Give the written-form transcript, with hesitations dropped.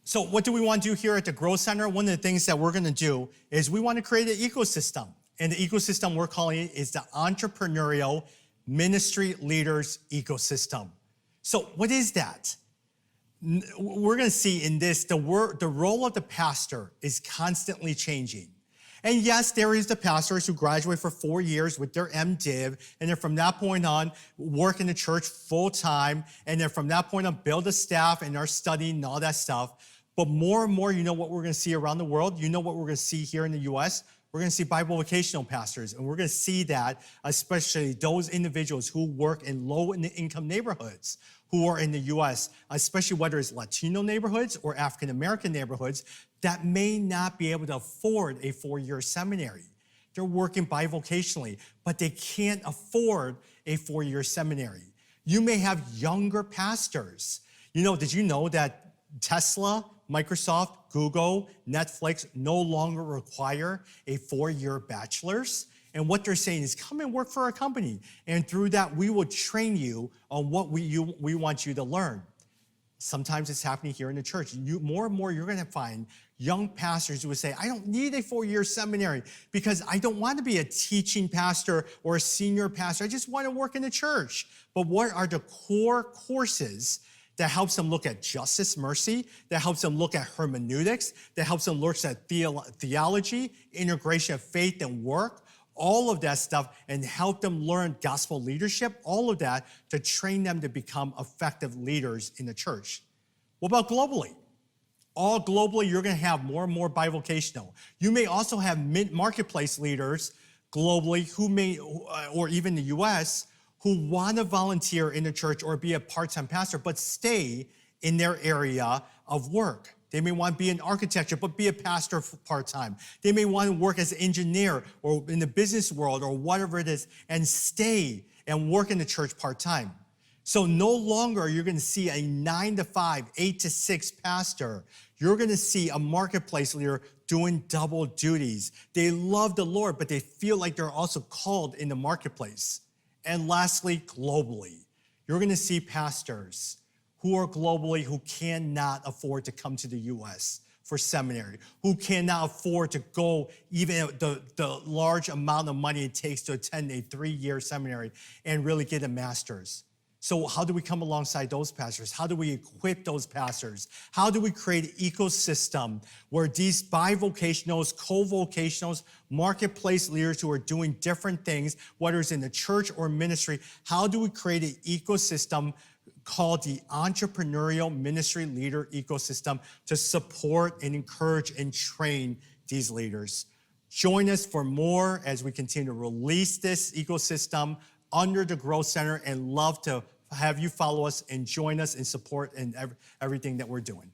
So what do we want to do here at the Growth Center? One of the things that we're going to do is we want to create an ecosystem. And the ecosystem we're calling it is the Entrepreneurial Ministry Leaders Ecosystem. So what is that? We're going to see in this, the role of the pastor is constantly changing. And yes, there is the pastors who graduate for 4 years with their MDiv, and then from that point on, work in the church full time, and then from that point on, build a staff and are studying and all that stuff. But more and more, you know what we're going to see around the world? You know what we're going to see here in the U.S.? We're going to see Bible vocational pastors, and we're going to see that, especially those individuals who work in low-income neighborhoods who are in the U.S., especially whether it's Latino neighborhoods or African-American neighborhoods, that may not be able to afford a 4-year seminary. They're working bivocationally, but they can't afford a 4-year seminary. You may have younger pastors. Did you know that Tesla, Microsoft, Google, Netflix no longer require a 4-year bachelor's? And what they're saying is, come and work for our company. And through that, we will train you on what we want you to learn. Sometimes it's happening here in the church. More and more, you're going to find young pastors who would say, I don't need a 4-year seminary because I don't want to be a teaching pastor or a senior pastor. I just want to work in the church. But what are the core courses that helps them look at justice, mercy, that helps them look at hermeneutics, that helps them look at theology, integration of faith and work, all of that stuff, and help them learn gospel leadership, all of that to train them to become effective leaders in the church. What about globally? All globally, you're going to have more and more bivocational. You may also have marketplace leaders globally who may, or even the U.S., who want to volunteer in the church or be a part-time pastor, but stay in their area of work. They may want to be in architecture, but be a pastor part-time. They may want to work as an engineer or in the business world or whatever it is and stay and work in the church part-time. So no longer you're going to see a 9 to 5, 8 to 6 pastor. You're going to see a marketplace leader doing double duties. They love the Lord, but they feel like they're also called in the marketplace. And lastly, globally, you're going to see pastors who are globally who cannot afford to come to the U.S. for seminary, who cannot afford to go even the large amount of money it takes to attend a 3-year seminary and really get a master's. So how do we come alongside those pastors? How do we equip those pastors? How do we create an ecosystem where these bivocationals, co-vocationals, marketplace leaders who are doing different things, whether it's in the church or ministry, how do we create an ecosystem called the Entrepreneurial Ministry Leader Ecosystem to support and encourage and train these leaders? Join us for more as we continue to release this ecosystem under the Growth Center, and love to have you follow us and join us and support in everything that we're doing.